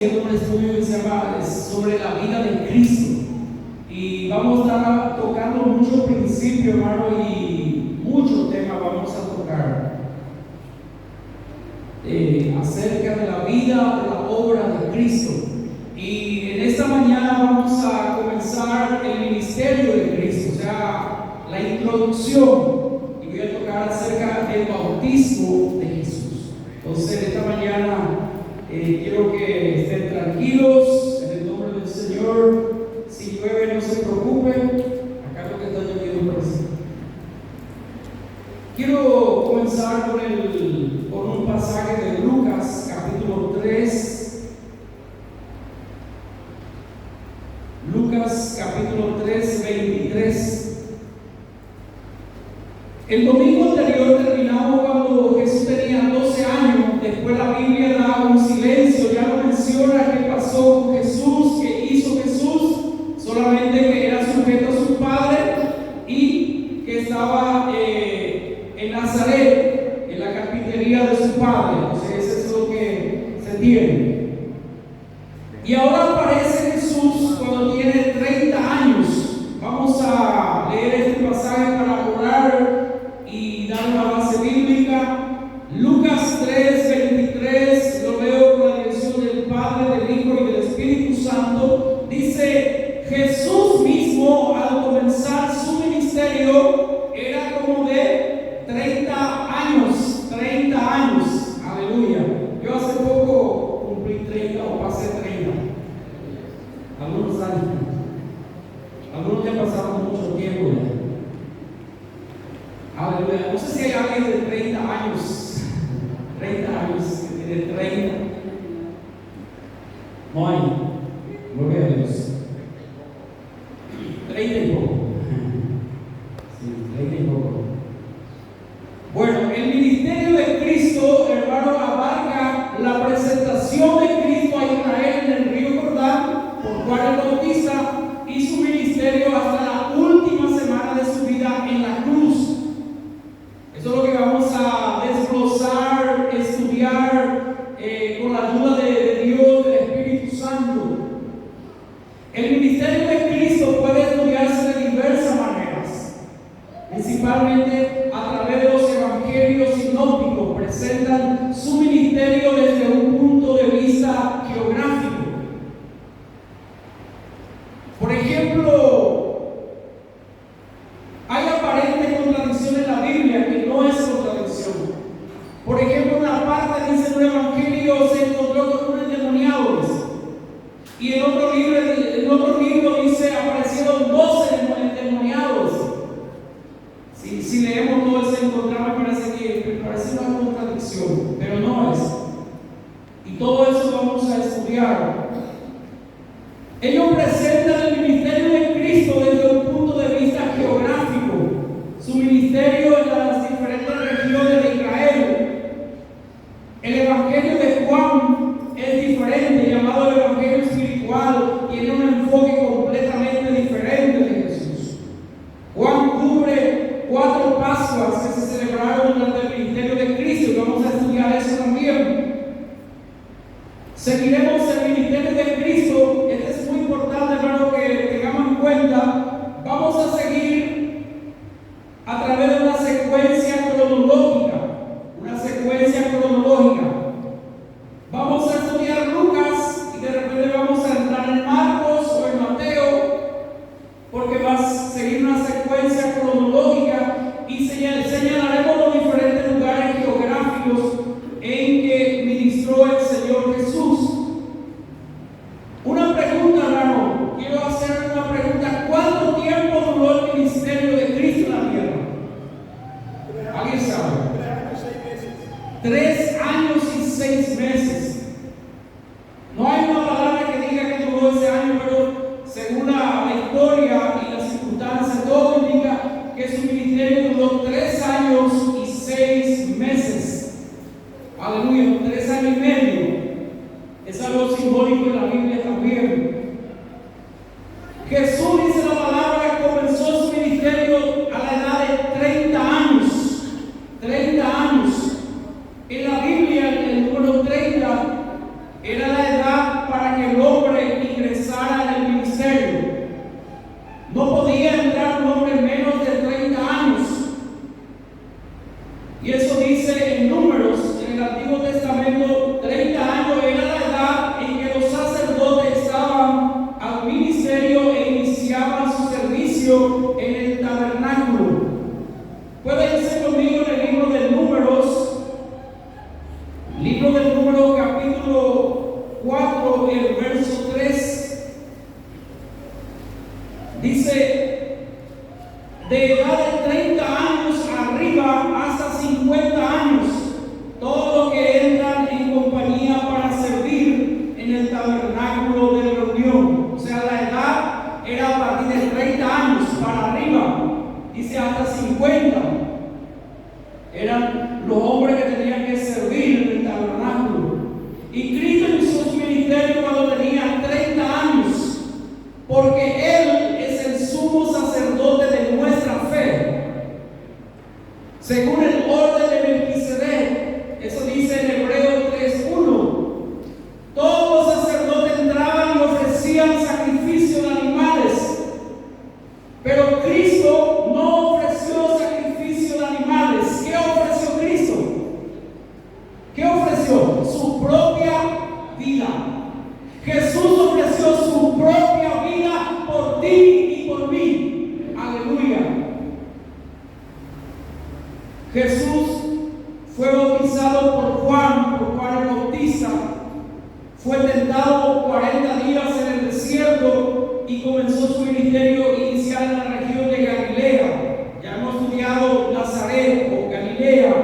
Haciendo un estudio que se llama sobre la vida de Cristo, y vamos a estar tocando muchos principios, hermano, y muchos temas vamos a tocar acerca de la vida, de la obra de Cristo. Y en esta mañana vamos a comenzar el ministerio de Cristo, o sea, la introducción, y voy a tocar acerca del bautismo de Jesús. Entonces, esta mañana quiero que estén tranquilos en el nombre del Señor. Si llueve, no se preocupe. Acá lo que está lloviendo parece. Quiero comenzar con un pasaje de Lucas, capítulo 3. Lucas, capítulo 3, 23. El domingo anterior terminamos cuando Jesús tenía 12 años. Después la Biblia da un silencio, ya no menciona qué pasó con Jesús, qué hizo Jesús, solamente que era sujeto a su padre y que estaba en Nazaret, en la carpintería de su padre. Entonces eso es lo que se tiene. Y ahora aparece Jesús cuando tiene 30 años. Vamos a leer este pasaje para orar y dar una base bíblica. Lucas 3, 23, lo leo con la dirección del Padre, del Hijo y del Espíritu Santo. Dice: Jesús mismo, al comenzar su ministerio, era como de 30 años. 30 años, aleluya. Yo hace poco cumplí 30 o pasé 30. Algunos años. Algunos ya pasaron mucho tiempo ya. Aleluya. No sé si hay alguien de 30 años. 30 años, que tiene 30. No hay. Gloria a Dios. 30 y poco. Sí, 30 y poco. Bueno, el ministerio de Cristo, hermano, abarca la presentación de Cristo a Israel en el río Jordán por Juan el Bautista y su ministerio hasta la última semana de su vida en la cruz. Eso es lo que vamos a desglosar, estudiar con la ayuda de Dios, del Espíritu Santo. El ministerio de Cristo puede estudiarse de diversas maneras, principalmente a través de los evangelios sinópticos. Presentan su ministerio desde un punto de vista geográfico. Por ejemplo, hay aparente contradicción en la Biblia que no es contradicción. Por ejemplo, una parte dice en un evangelio se encontró con un endemoniado, y en otro libro dice aparecieron 12 endemoniados. Si leemos todo ese encontramos, parece una contradicción, pero no es. Y todo eso vamos a estudiar. Ellos presentan el ministerio de Cristo desde un punto de vista geográfico. Su ministerio en las diferentes regiones de Israel. El evangelio de Juan es diferente, llamado el evangelio espiritual. Tiene un enfoque completamente diferente de Jesús. Juan cubre 4 Pascuas que se celebraron durante el ministerio de Cristo, y vamos a estudiar eso también. Seguiremos el ministerio de Cristo. Este es muy importante, hermano, que tengamos en cuenta. Vamos a seguir a través de una secuencia cronológica. Vamos a estudiar Lucas y de repente vamos a entrar en Marcos o en Mateo, porque va a seguir una secuencia cronológica, y señalaremos los diferentes lugares geográficos en que ministró el Señor Jesús. Una pregunta, hermano, quiero hacer una pregunta: ¿cuánto tiempo duró el ministerio de Cristo en la tierra? ¿Alguien sabe? 3 años y 6 meses. No hay una palabra que diga que duró ese año, pero según la historia y las circunstancias, todo indica que su ministerio duró 3 años y 6 meses. Aleluya, 3 años y medio. Es algo simbólico en la Biblia también. Jesús, dice la palabra, comenzó su ministerio a la edad de 30 años. 30 años. En la Biblia, el número 30 era la edad para 4, el verso 3, dice: de edad de 30 años arriba hasta 50 años, todos los que entran en compañía para servir en el tabernáculo de reunión. O sea, la edad era a partir de 30 años para arriba, dice hasta 50. Eran los hombres que tenían que servir en el tabernáculo. Y Cristo inició su ministerio cuando tenía 30 años, porque Él es el sumo sacerdote de nuestra fe, según el orden de Melquisedec. Eso dice en Hebreos 3:1. Todos los sacerdotes entraban y ofrecían sacrificio de animales, pero Cristo no ofreció sacrificio de animales. ¿Qué ofreció Cristo? ¿Qué ofreció? Su propia vida. Jesús ofreció su propia vida por ti y por mí. Aleluya. Jesús fue bautizado por Juan el Bautista. Fue tentado 40 días en el desierto y comenzó su ministerio inicial en la región de Galilea. Ya hemos estudiado Nazaret o Galilea.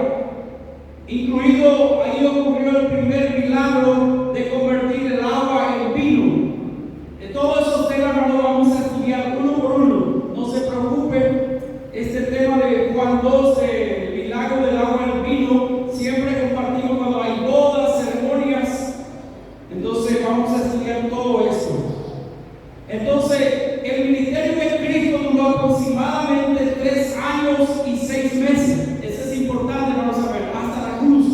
Incluido, ahí ocurrió el primer milagro de convertir el agua en vino. De todos esos temas no lo vamos a estudiar uno por uno. No se preocupen. Este tema de Juan 12, el milagro del agua en vino, siempre compartimos cuando hay bodas, ceremonias. Entonces vamos a estudiar todo esto. Entonces, el ministerio de Cristo duró aproximadamente 3 años y 6 meses. Eso es importante, vamos a ver, hasta la cruz.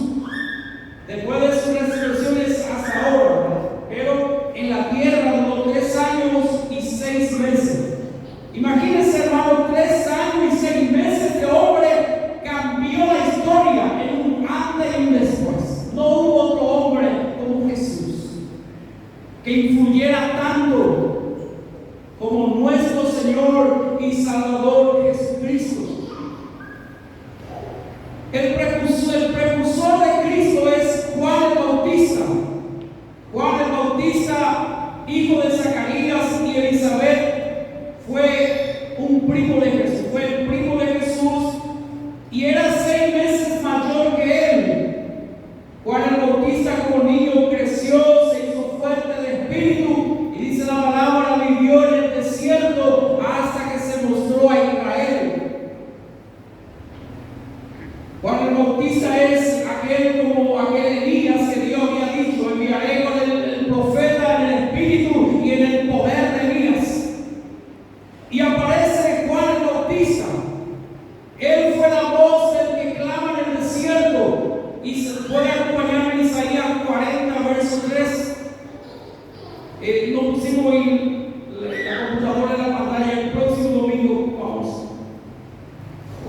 Después de sus resurrecciones hasta ahora. Pero en la tierra duró 3 años y 6 meses. Imagínense, hermano, 3 años y 6 meses. Este hombre cambió la historia en un antes y un después. No hubo otro hombre como Jesús que influyera tanto como nuestro Señor y Salvador Jesucristo. El precursor de Cristo es Juan el Bautista. Juan el Bautista, hijo de Zacarías y Elizabeth, fue un primo de Jesús, fue el primo de Jesús y era 6 meses mayor que él. Juan el Bautista como niño creció, se hizo fuerte de espíritu y dice la palabra, vivió en el desierto hasta que se mostró a Israel. Juan el Bautista es aquel Elías que Dios había dicho: enviaré con el profeta en el espíritu y en el poder de Elías. Y aparece Juan el Bautista. Él fue la voz del que clama en el desierto y se puede acompañar en Isaías 40, verso 3. No pusimos la computadora en la pantalla. El próximo domingo vamos.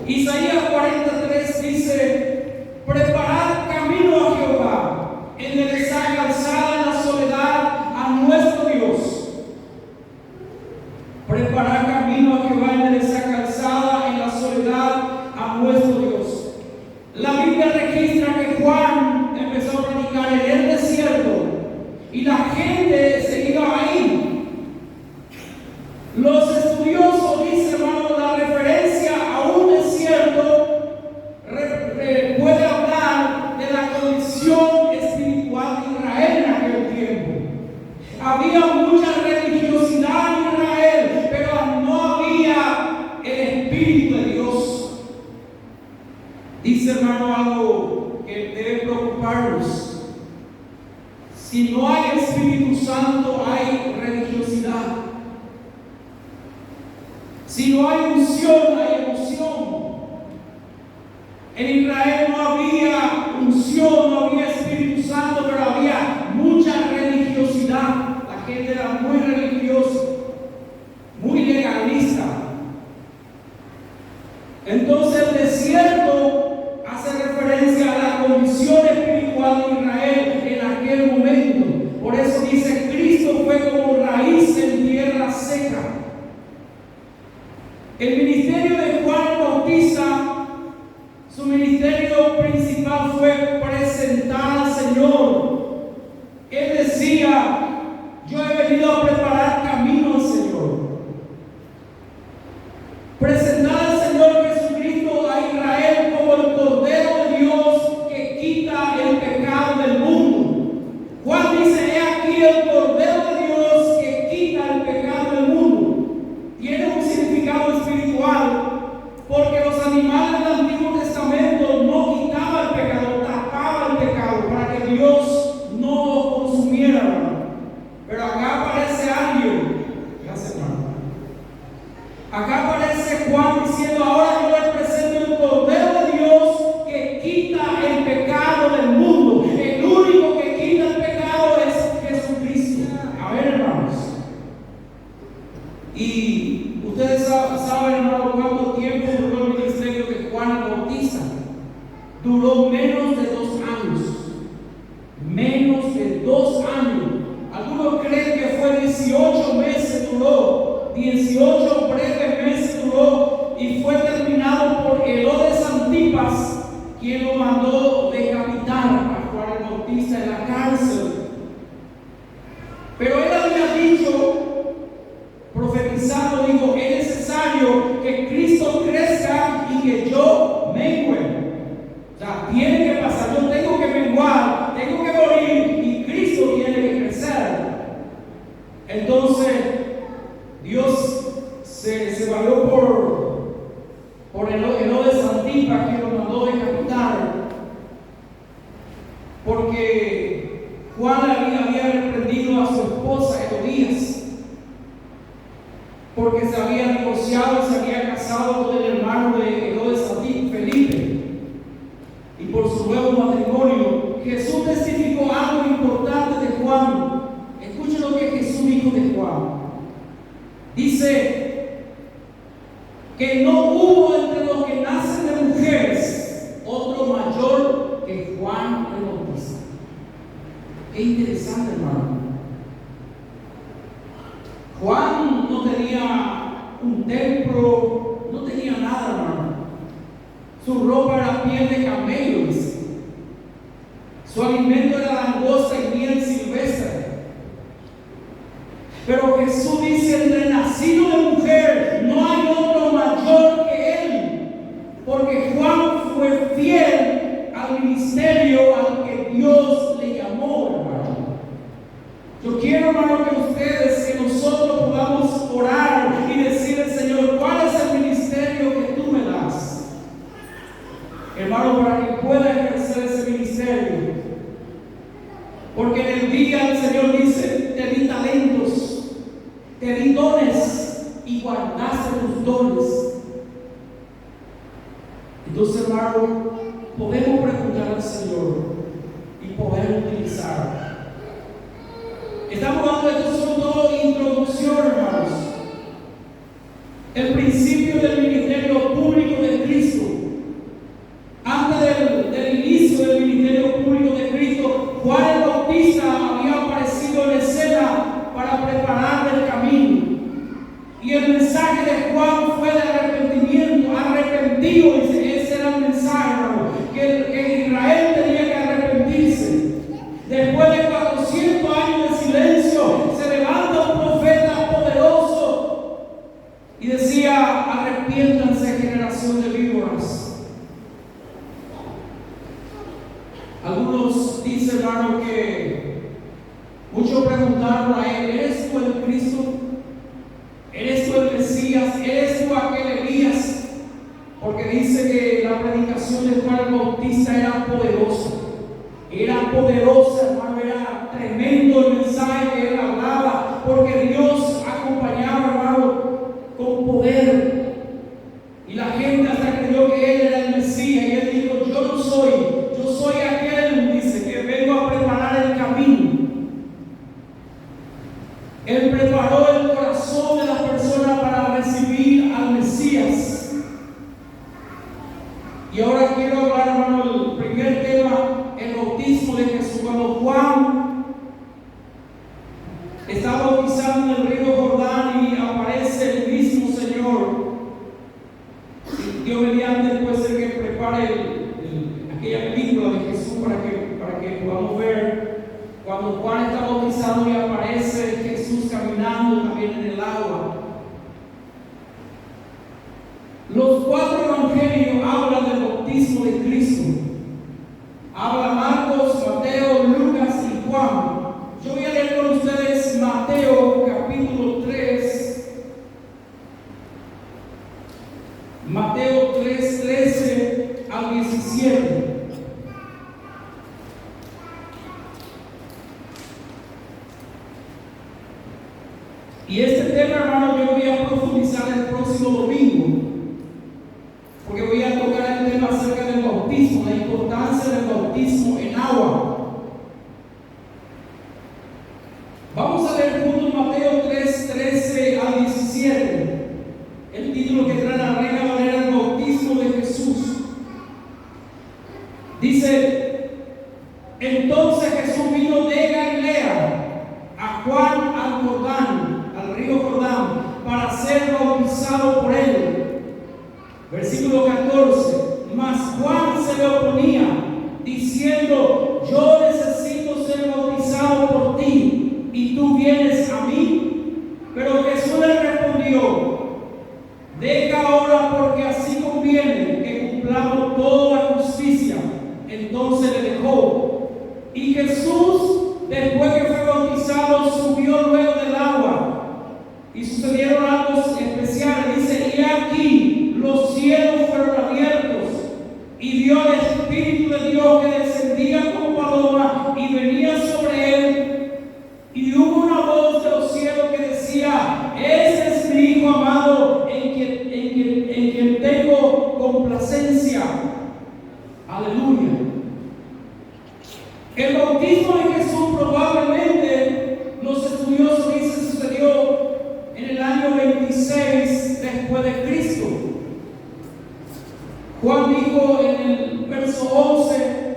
Isaías 43 dice: preparad camino a Jehová, enderezad calzada en la soledad a nuestro Dios. Preparad camino a Jehová, enderezad calzada en la soledad a nuestro Dios. La Biblia registra que Juan empezó a predicar en el desierto y la gente se iba ahí. Los estudiosos dicen, hermano, la referencia a un desierto puede hablar de la condición espiritual de Israel en aquel tiempo. Había mucha religiosidad en Israel, pero no había el Espíritu de Dios. Dice, hermano, algo que debe preocuparnos. Si no hay Espíritu Santo, hay religiosidad. Si no hay unción, hay emoción. En Israel no había unción, no había Espíritu Santo, pero había mucha religiosidad. La gente era muy Yo he venido a preparar camino al Señor. Presentar al Señor Jesucristo a Israel como el Cordero de Dios que quita el pecado del mundo. Juan dice: he aquí el Cordero de Dios que quita el pecado del mundo. Tiene un significado espiritual, porque los animales del Antiguo Testamento no quitaban el pecado, tapaban el pecado para que Dios no lo consumiera. Pero acá aparece alguien, gracias hermano. Acá aparece Juan diciendo: ahora yo les presento el Cordero de Dios que quita el pecado del mundo. El único que quita el pecado es Jesucristo. A ver, hermanos. Y ustedes saben, hermano, cuánto tiempo duró el ministerio de Juan el Bautista. Duró menos de 2 años. Menos de 2 años. Algunos creen que fue 18 meses duró. 18 breves meses duró. Y fue terminado por Herodes Antipas, quien lo mandó decapitar a Juan el Bautista en la cárcel. Pero él había dicho, profetizando, dijo: es necesario que Cristo crezca y que yo mengue. O sea, tiene que pasar, yo tengo que menguar, tengo que morir y Cristo tiene que crecer. Entonces, Dios se valió por Herodes Antipas, que lo mandó decapitar, porque Juan había reprendido a su esposa Herodías, porque se había divorciado y se había casado con el hermano de Herodes Antipas, Felipe. Y por su nuevo matrimonio, Jesús testificó algo importante de Juan. Escuchen lo que Jesús dijo de Juan. Dice que no hubo entre los que nacen de mujeres otro mayor que Juan el Bautista. Qué interesante, hermano. Juan no tenía un templo, no tenía nada, hermano. Su ropa era piel de camello, dice. Su alimento era langosta y miel silvestre. Pero Jesús dice: entre nacido de mujer no hay otro mayor que él, porque Juan fue fiel al ministerio al que Dios le llamó, hermano. Yo quiero, hermano, que ustedes, que nosotros podamos orar y decirle: Señor, ¿cuál es el ministerio que tú me das, hermano, para que pueda ejercer ese ministerio? Porque en el día el Señor dice: te di talentos, te di dones y guardaste tus dones. Entonces, hermano, podemos preguntar al Señor y podemos utilizar. Estamos dando esto solo introducción, hermanos. El principio del ministerio público de Cristo. Antes del inicio del ministerio público de Cristo, Juan el Bautista había aparecido en escena para preparar el camino. Y el mensaje de Juan fue de arrepentimiento. Arrepentido, dice, ese era el mensaje, hermano, que Israel tenía que arrepentirse. Después de 400 años de silencio, se levanta un profeta poderoso y decía: arrepiéntanse, generación de víboras. Algunos dicen, hermano, que muchos preguntaron a él: ¿eres tú el Cristo? ¿Eres tú el Mesías? ¿Eres tú aquel Elías? Porque dice que la predicación de Juan el Bautista era poderosa. Era poderosa, hermano, era tremendo el mensaje que él hablaba, porque Dios acompañaba, hermano, con poder. Y la gente hasta creyó que él era el Mesías, y él dijo: yo no soy, yo soy aquel, dice, que vengo a preparar el camino. Él preparó el corazón de las personas para recibir al Mesías. Y ahora quiero hablar, hermano, el primer tema, el bautismo de Jesús. Cuando Juan está bautizando en el río Jordán y aparece el mismo Señor, Dios mediante, puede ser que prepare aquella película de Jesús para que podamos ver. Cuando Juan está bautizando y aparece agua. Los 4 evangelios hablan del bautismo de Cristo. Habla Marcos, Mateo, Lucas y Juan. Yo voy a leer con ustedes Mateo capítulo 3. Mateo 3, 13 al 17. Y este tema, hermano, yo voy a profundizar el próximo domingo, porque voy a tocar el tema acerca del bautismo, la importancia del bautismo en agua. Vamos a leer juntos Mateo 3, 13 al 17. El título que trae la Reina Valera, el bautismo de Jesús. Dice: entonces Jesús vino de Galilea a Juan al Jordán, al río Jordán, para ser bautizado por él. Versículo 14. Mas Juan se le oponía, diciendo: yo necesito ser bautizado por ti, y tú vienes a mí. Pero Jesús le respondió: deja ahora, porque así conviene que cumplamos toda la justicia. Entonces le dejó. Y Jesús, después que fue bautizado, subió luego del agua. Y sucedieron algo especial. Dice: y aquí los cielos fueron abiertos, y vio el Espíritu de Dios que descendía como paloma y venía sobre él. Y hubo una voz de los cielos que decía: ese es mi Hijo amado, en quien tengo complacencia. Aleluya. El bautismo de Jesús probablemente, los estudiosos dicen, sucedió en el año 26 después de Cristo. Juan dijo en el verso 11,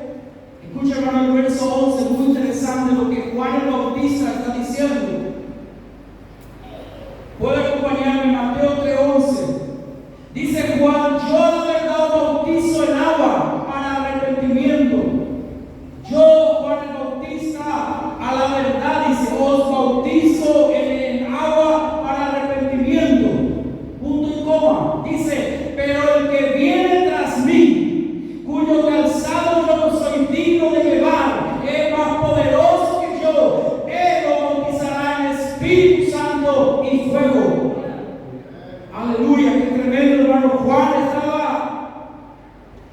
escucha, hermano, el verso 11, muy interesante lo que Juan el Bautista está diciendo. Puede acompañarme, Mateo 3:11. Dice Juan: yo la verdad bautizo en agua para arrepentimiento. Yo, Juan el Bautista, a la verdad, dice, os bautizo en agua para arrepentimiento. Punto y coma. Dice: pero el que viene tras mí, cuyo calzado yo no soy digno de llevar, es más poderoso que yo. Él lo bautizará en Espíritu Santo y fuego. Aleluya, qué tremendo, hermano. Juan estaba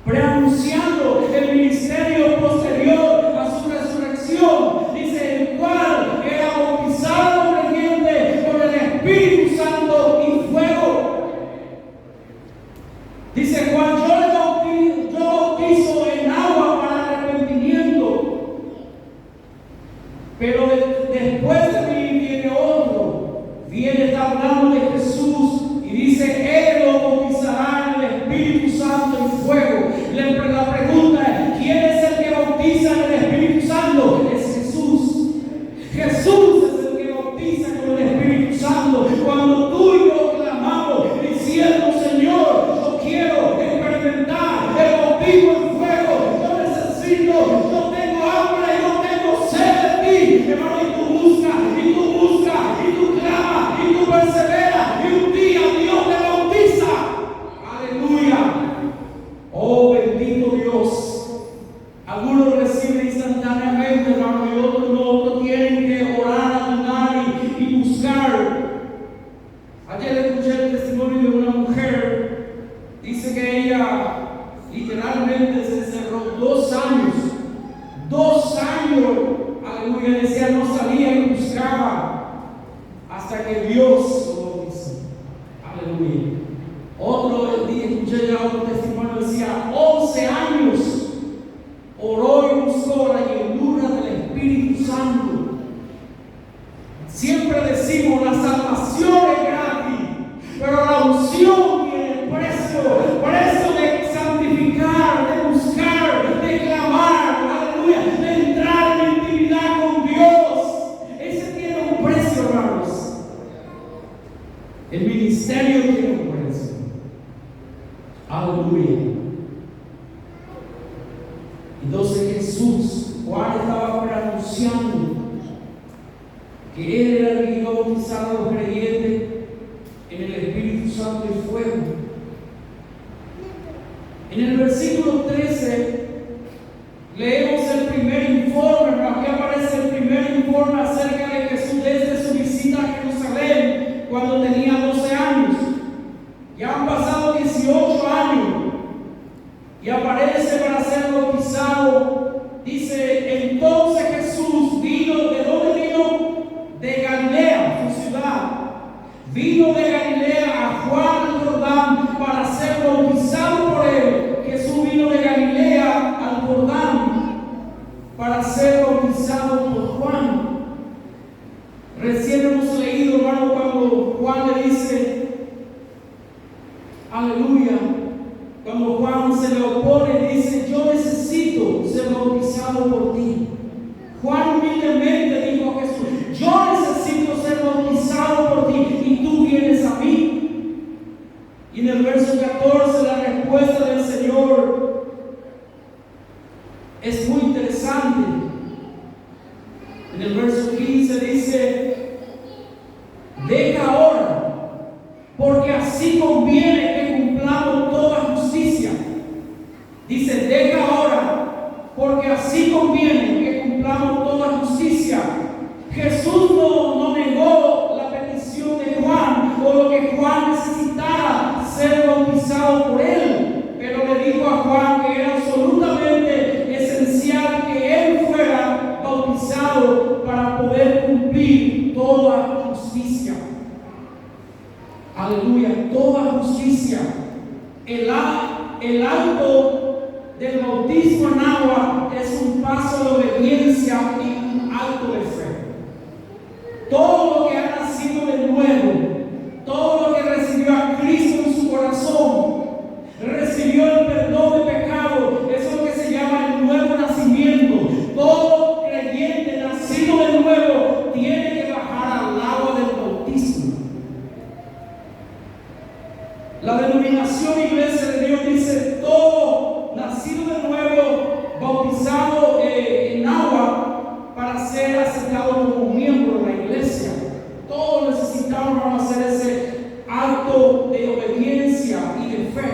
preanunciando el ministerio posterior a su resurrección. Dice: el cual era bautizado creyente con el Espíritu Santo y fuego. Dice Juan: yo bautizo en agua para arrepentimiento, pero después de mí viene otro. Está hablando de Jesús y dice: él lo bautizará en el Espíritu Santo y fuego. La pregunta es: ¿quién es el que bautiza en el Espíritu Santo? Es Jesús. Jesús es el que bautiza con el Espíritu Santo. Cuando tú y yo clamamos diciendo: Señor, yo quiero experimentar el bautismo en fuego, yo necesito, yo tengo hambre, yo tengo sed de ti, hermano, y tú buscas, y tú buscas, y tú clamas, y tú perseveras, y un día Dios te bautiza. Aleluya. Oh, bendito Dios. Algunos reciben instantáneamente, hermano, y otros tienen que orar, ayunar y buscar. Ayer escuché el testimonio de una mujer. Dice que ella literalmente se encerró 2 años. 2 años, aleluya, decía, no salía y buscaba hasta que Dios lo bautizó. Aleluya. Otro día escuché ya otro testimonio, decía 11 años oró y buscó la llenura del Espíritu Santo. Siempre decimos: la salvación es gratis, pero la unción tiene precio. Por eso de santificar, de buscar, de clamar, aleluya, de entrar en intimidad con Dios, ese tiene un precio, hermanos. El ministerio tiene un precio. Aleluya. Entonces Jesús, Juan estaba anunciando que él era el que iba a bautizar a los creyentes en el Espíritu Santo y fuego. En el versículo 13 leemos el primer informe, aquí aparece el primer informe acerca de Jesús desde su visita a Jerusalén cuando tenía 12 años. Ya han pasado 18 años y aparece para ser bautizado. Dice, entonces Jesús vino, ¿de dónde vino? De Galilea, su ciudad. Vino de Galilea a Juan el Jordán para ser bautizado por él. Jesús vino de Galilea al Jordán para ser bautizado por Juan. Recién hemos leído, hermano, cuando Juan le dice, aleluya, cuando Juan se le opone, dice, yo necesito ser bautizado por ti. Juan humildemente dijo a Jesús, yo necesito ser bautizado por ti y tú vienes a mí. Y en el verso 14 la respuesta del Señor es muy interesante. En el verso 15 dice, deja ahora, porque así conviene que cumplamos toda justicia. Dice, deja ahora, porque así conviene que cumplamos toda justicia. Jesús no negó la petición de Juan o lo que Juan necesitara ser bautizado por él, pero le dijo a Juan que era absolutamente esencial que él fuera bautizado para poder cumplir toda justicia. Aleluya, toda justicia. El acto del bautismo en agua es un paso de obediencia y un acto de fe. Todo lo que ha nacido de nuevo, todo lo que recibió a Cristo en su corazón, recibió el perdón de pecado. Eso es lo que se llama el nuevo nacimiento. Todo creyente nacido de nuevo tiene que bajar al agua del bautismo. La denominación Iglesia de Dios dice, todo nacido de nuevo, bautizado en agua para ser aceptado como miembro de la iglesia. Todos necesitamos para hacer ese acto de obediencia y de fe.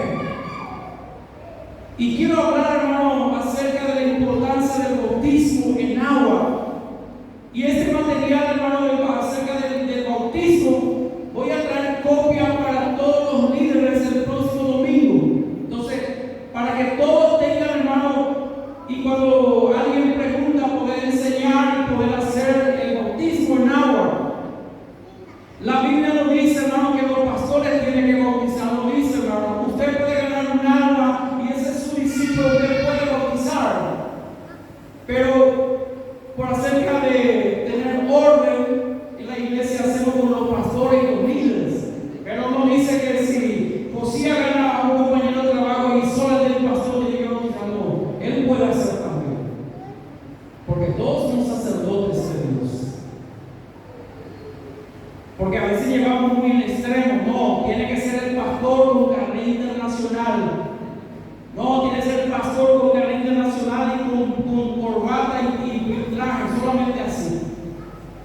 Y quiero hablar, hermano, acerca de la importancia del bautismo en agua. Y este material, hermano, acerca del bautismo, voy a traer copia para todos los líderes el próximo domingo. Entonces, para que todos tengan, hermano, y cuando alguien pregunta, poder enseñar y poder hacer el bautismo en agua. La Biblia nos dice, hermano, que los pastores tienen que bautizar. Nos dice, hermano, usted puede ganar un alma y ese es su discípulo, usted puede bautizar. Pero por acerca de tener orden en la iglesia hacemos con los pastores y los líderes. Pero no dice que si Josías gana a un compañero de trabajo y solo el del pastor tiene que bautizar, no, él puede hacer también. Porque todos son sacerdotes de Dios. Porque a veces llevamos muy en extremo. No, tiene que ser el pastor con carnet internacional. No, tiene que ser el pastor con carnet internacional y con corbata y traje, solamente así.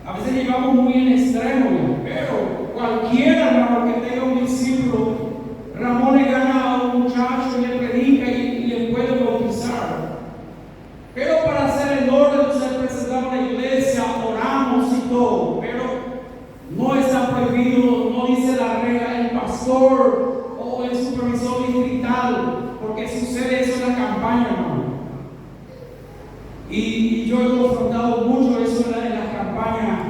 A veces llevamos muy en extremo, pero cualquiera, hermano, que tenga un discípulo, Ramón le gana a un muchacho y le predica y le puede bautizar. Pero para hacer el orden, nos presentamos a la iglesia, oramos y todo, pero no está prohibido, no dice la regla, el pastor o el supervisor distrital, porque sucede eso en la campaña, hermano. Y yo he confrontado mucho eso en la campaña.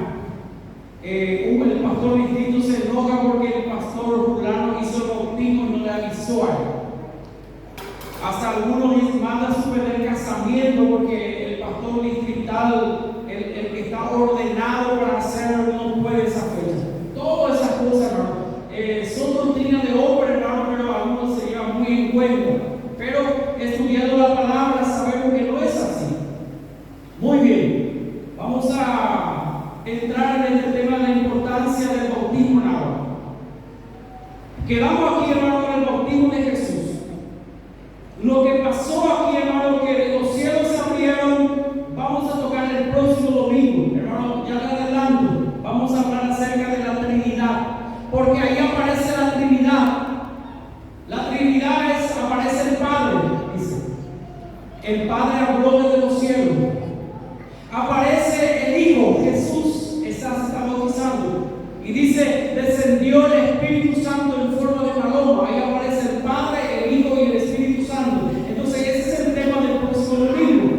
El pastor distrito se enoja porque el pastor fulano hizo el bautismo y no le avisó a él. Hasta algunos les manda suspender casamiento porque el pastor distrital, el que está ordenado para hacerlo, no puede esa fecha. Todas esas cosas, hermano, son doctrinas de hombre, hermano, pero algunos se llevan muy en cuenta. Pero estudiando la palabra sabemos que no es así. Muy bien, vamos a entrar en el tema de la importancia del bautismo en agua. Quedamos aquí, hermano, en el bautismo de Jesús. Lo que pasó aquí, hermano, que los cielos se abrieron, vamos a tocar el próximo domingo. Hermano, ya le adelanto, vamos a hablar acerca de la Trinidad, porque ahí aparece dice, descendió el Espíritu Santo en forma de paloma. Ahí aparece el Padre, el Hijo y el Espíritu Santo. Entonces ese es el tema del próximo domingo.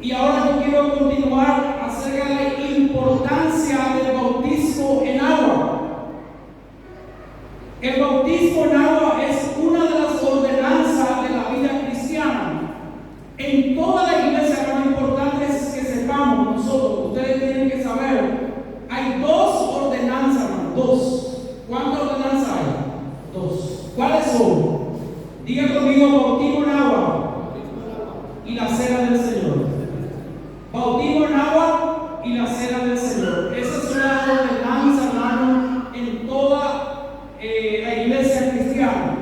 Y ahora yo quiero continuar acerca de la importancia del bautismo en agua. El bautismo en agua es una de las ordenanzas de la vida cristiana. En toda la iglesia, lo importante es que sepamos nosotros, ustedes tienen que saber, hay dos ordenanzas, hermano, dos. ¿Cuántas ordenanzas hay? Dos. ¿Cuáles son? Diga conmigo, bautismo en agua y la cena del Señor. Bautismo en agua y la cena del Señor. Esa es una ordenanza, hermano, en toda la iglesia cristiana.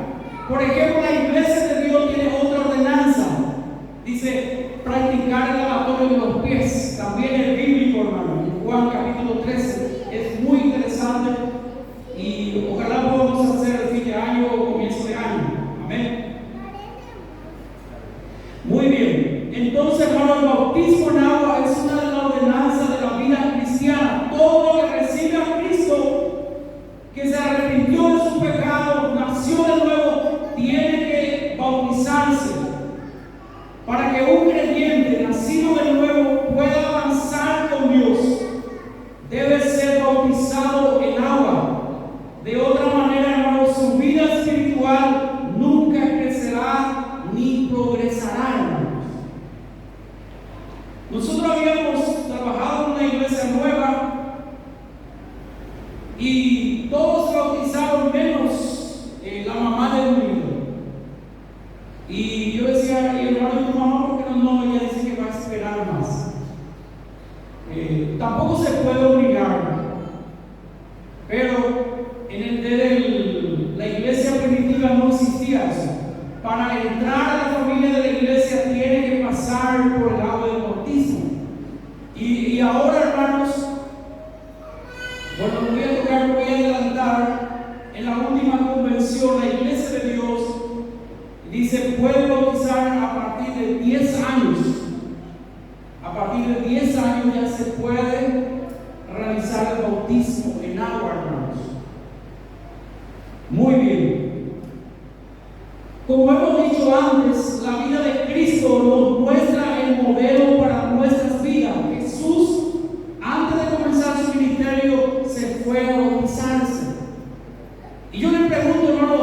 Por ejemplo, la iglesia de Dios tiene otra ordenanza. Dice, practicar el lavatorio de los pies. También es bíblico, hermano. En Juan capítulo 13 es muy interesante. Y ojalá podamos hacer el fin de año o comienzo de año. Amén. Muy bien. Entonces, hermano, el bautismo en agua es una de las ordenanzas de la vida cristiana. Todo lo que recibe a Cristo, que se arrepintió de su pecado, nació de nuevo, tiene que bautizarse. Para que un creyente nacido de nuevo pueda avanzar con Dios, debe ser bautizado en agua. De otra manera, hermano, su vida espiritual nunca crecerá ni progresará, hermanos. Nosotros habíamos trabajado en una iglesia nueva y todos bautizaron menos la mamá de un niño. Y yo decía, y hermano, y tu mamá, ¿por qué no? Ella dice que va a esperar más. Tampoco se puede obligar, pero en la iglesia primitiva no existía eso. Para entrar a la familia de la iglesia tiene que pasar por el agua del bautismo. Y ahora, hermanos, bueno, voy a adelantar. En la última convención, la iglesia de Dios dice, puede bautizar a partir de 10 años. A partir de 10 años ya se puede realizar el bautismo en agua, hermanos. Muy bien. Como hemos dicho antes, la vida de Cristo nos muestra el modelo para nuestras vidas. Jesús, antes de comenzar su ministerio, se fue a bautizarse. Y yo le pregunto, hermano,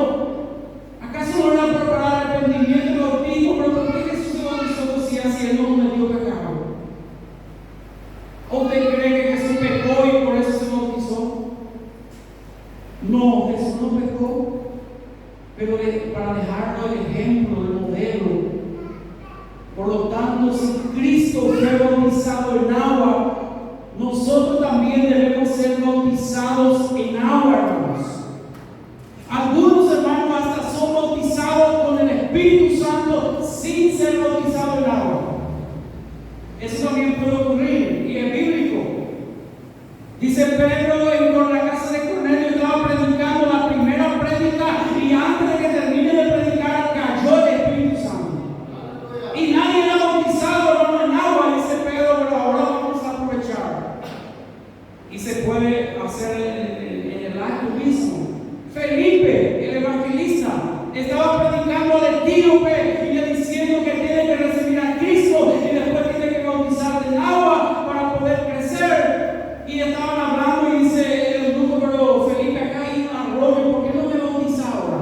¿acaso no era preparar el arrepentimiento y bautismo? ¿Pero por qué Jesús se bautizó si así él no cometió pecado? ¿O usted cree que Jesús pecó y por eso se bautizó? No, Jesús no pecó, pero para dejarnos el ejemplo, el modelo. Por lo tanto, si Cristo fue bautizado en agua, nosotros también debemos ser bautizados en agua, hermanos. Algunos hermanos hasta son bautizados con el Espíritu Santo sin ser bautizados en agua. Eso también puede ocurrir y es bíblico. Dice Pedro en la casa de Cornelio, estaba predicando la primera prédica y antes de que termine de predicar cayó el Espíritu Santo. Y nadie era bautizado, hermano, en agua, dice Pedro, pero ahora vamos a aprovechar. Y se puede hacer en el acto mismo. Felipe, el evangelista, estaba predicando al etíope y le diciendo que tiene que recibir a Cristo y después tiene que bautizar en agua para poder crecer. Y estaban hablando y dice el grupo, pero Felipe, acá hay un arroyo, ¿por qué no me bautiza ahora?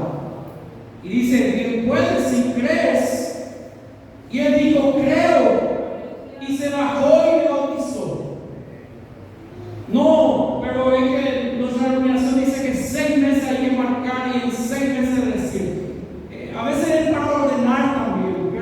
Y dice, bien puedes si crees. Y él dijo, creo. Y se bajó y me bautizó. No, pero es que nuestra denominación dice que 6 meses hay que marcar y en 6 meses decir. A veces es para ordenar también.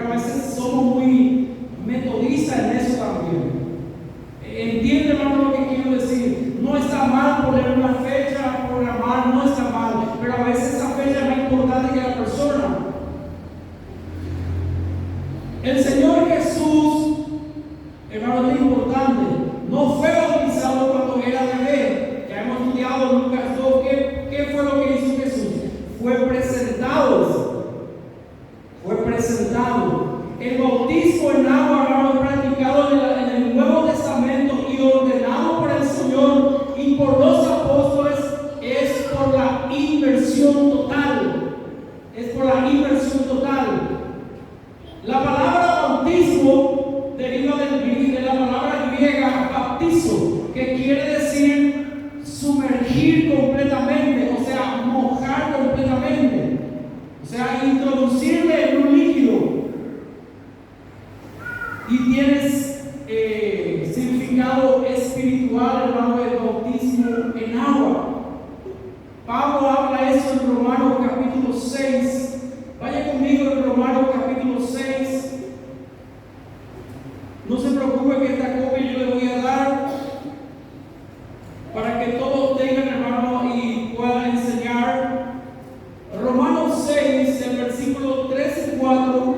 sumergir completamente, o sea, mojar completamente, o sea, introducirle en un líquido. Y tienes significado espiritual, hermano, el bautismo en agua. Pablo habla eso en Romanos capítulo 6. Vaya conmigo en Romanos capítulo 6. No se preocupe que esta copia yo le voy a dar para que todos tengan, hermano, y puedan enseñar. Romanos 6, el versículo 3 y 4.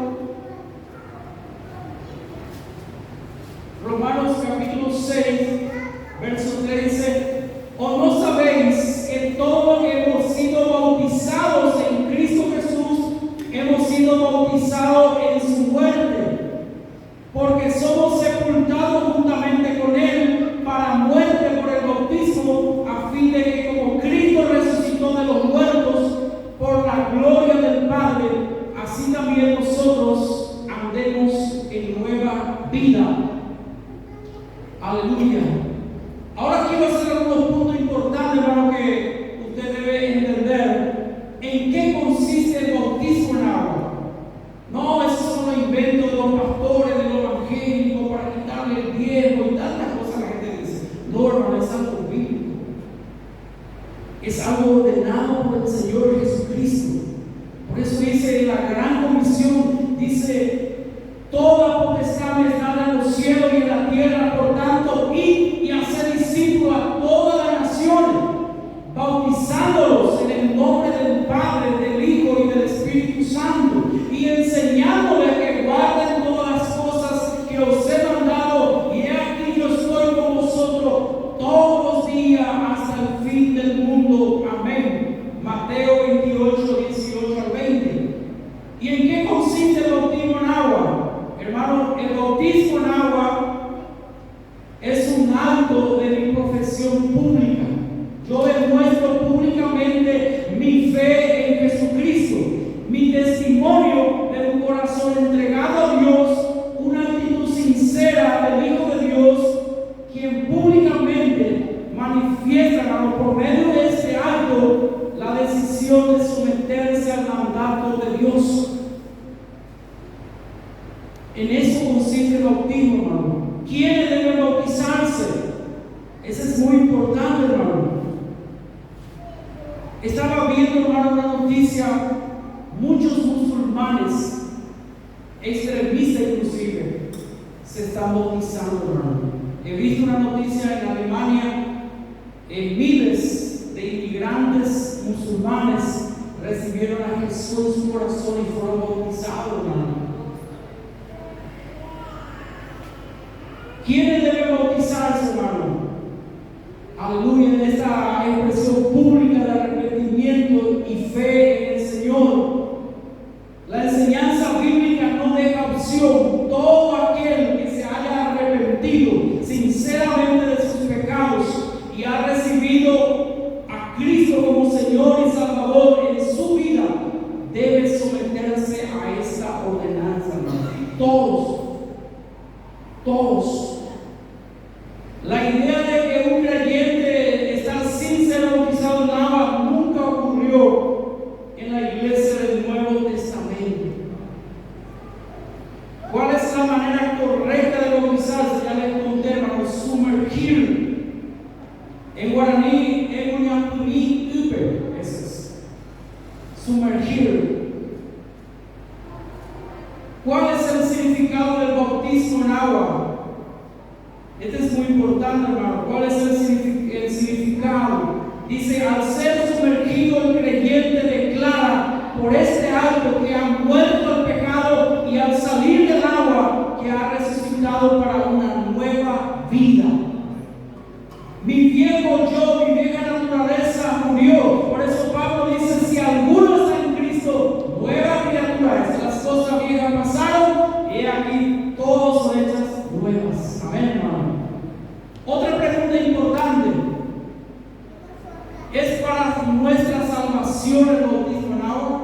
Romanos capítulo 6, verso 13. ¿O no sabéis que todos que hemos sido bautizados en Cristo Jesús, hemos sido bautizados en su muerte? Porque somos sepultados juntamente con Él para muerte por el bautismo, a fin de que como Cristo resucitó de los muertos por la gloria del Padre, así también nosotros andemos en nueva vida. Aleluya. Ahora quiero hacer algunos puntos importantes, hermano, que usted debe entender. ¿En qué consiste el bautismo en agua? No, esos son los inventos de los pastores, de los evangélicos, para quitarle el diezmo y tantas cosas la gente dice. No, hermano, es algo bíblico. Es algo ordenado por el Señor Jesucristo. Por eso dice la gran comisión, dice: toda potestad me es dada en los cielos y en la tierra, por tanto, id y hacer discípulos a todas las naciones, bautizándolos en el nombre del Padre, del Hijo y del Espíritu Santo, y enseñándoles que guarden todas las cosas que os he mandado, y he aquí yo estoy con vosotros todos los días hasta el fin del mundo. Amén. Mateo 28, 18 al 20. ¿Y en qué consiste el bautismo en agua? Hermano, el bautismo en agua es un acto de mi profesión pública. Yo demuestro públicamente mi fe en Jesucristo, mi testimonio de un corazón entregado a Dios, una actitud sincera del Hijo de Dios, quien públicamente manifiesta, hermano, por medio de este acto, la decisión de someterse al mandato de Dios. En eso consiste el bautismo, hermano. ¿Quiénes deben bautizarse? Eso es muy importante, hermano. Estaba viendo, hermano, una noticia. Muchos musulmanes, extremistas inclusive, se están bautizando, hermano. He visto una noticia en Alemania, miles de inmigrantes musulmanes recibieron a Jesús en su corazón y fueron bautizados, hermano. ¿Quiénes deben bautizarse, hermano? Aleluya, en esta expresión pública de arrepentimiento y fe en el Señor. La enseñanza bíblica no deja opción. Todo aquel que se haya arrepentido sinceramente de sus pecados y ha recibido a Cristo como Señor y Salvador en su vida, debe someterse a esta ordenanza, hermano. Todos. La idea de que un creyente está sin ser bautizado en agua nunca ocurrió en la iglesia del Nuevo Testamento. ¿Cuál es la manera correcta de bautizarse? Ya les conté, hermano, sumergir. En guaraní, es uñapuni upe, eso es. Sumergir. ¿Cuál es el significado del bautismo en agua? Este es muy importante, hermano. ¿Cuál es el significado? Dice: al ser sumergido, el creyente declara por este acto que ha muerto al pecado, y al salir del agua que ha resucitado para una nueva vida. Mi viejo yo, mi vieja naturaleza murió. Por eso Pablo dice: si alguno está en Cristo, nueva criatura es. Las cosas viejas pasaron y aquí todas son hechas nuevas. Amén, hermano. Otra pregunta importante: ¿es para nuestra salvación el bautismo en agua?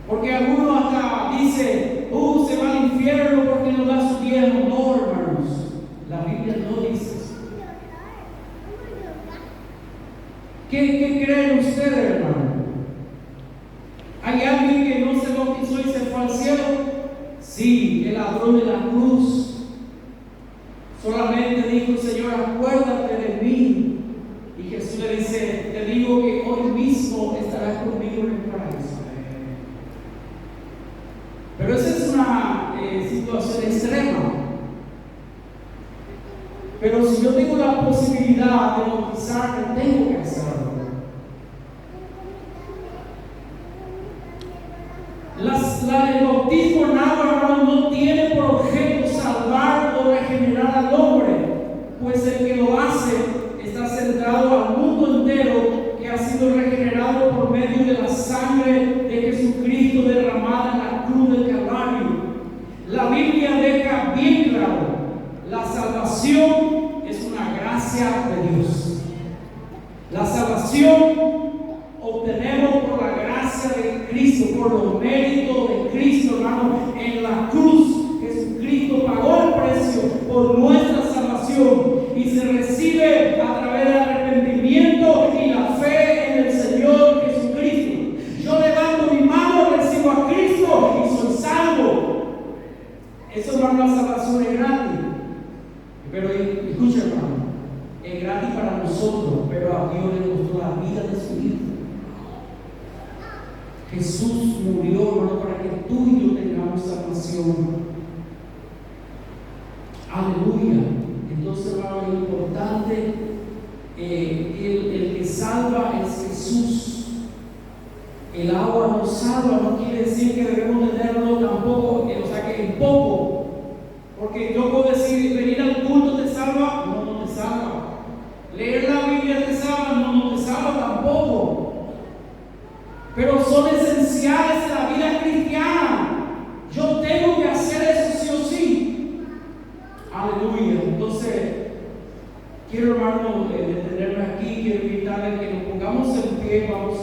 Porque algunos hasta dicen: se va al infierno porque no da su diezmo. No, hermanos, la Biblia no dice eso. ¿Qué creen ustedes, hermano? ¿Hay alguien que no se bautizó y se fue al cielo? Sí, el ladrón de la cruz. Solamente dijo el Señor, acuérdate de mí. Y Jesús le dice, te digo que hoy mismo estarás conmigo en el paraíso. Pero esa es una situación extrema. Pero si yo tengo la posibilidad de bautizarme, tengo que hacerlo. El bautismo en agua, hermano, no tiene por objeto salvar o regenerar al hombre, pues el que lo hace está centrado al mundo entero que ha sido regenerado por medio de la sangre de Jesucristo derramada en la cruz del Calvario. La Biblia deja bien claro, la salvación es una gracia de Dios. La salvación obtenemos por la gracia de Cristo, por los méritos de Cristo, hermano, en la cruz. Jesucristo pagó el precio por nuestra salvación y se recibe a través del arrepentimiento y la fe en el Señor Jesucristo. Yo levanto mi mano, recibo a Cristo y soy salvo. Eso, hermano, la salvación es gratis. Pero escucha, hermano, es gratis para nosotros, pero a Dios le costó la vida de su Hijo. Jesús murió, hermano, para que tú y yo tengamos salvación. Aleluya. Entonces, hermano, lo importante, el que salva es Jesús. El agua nos salva, no quiere decir que debemos tenerlo tampoco, o sea que en poco. Porque yo puedo decir, venir al culto te salva, no te salva. Leer la Biblia te salva, no te salva tampoco. Pero son esenciales en la vida cristiana. Yo tengo que hacer eso sí o sí. Aleluya. Entonces, quiero, hermano, detenerme aquí. Quiero invitarle que nos pongamos en pie. Vamos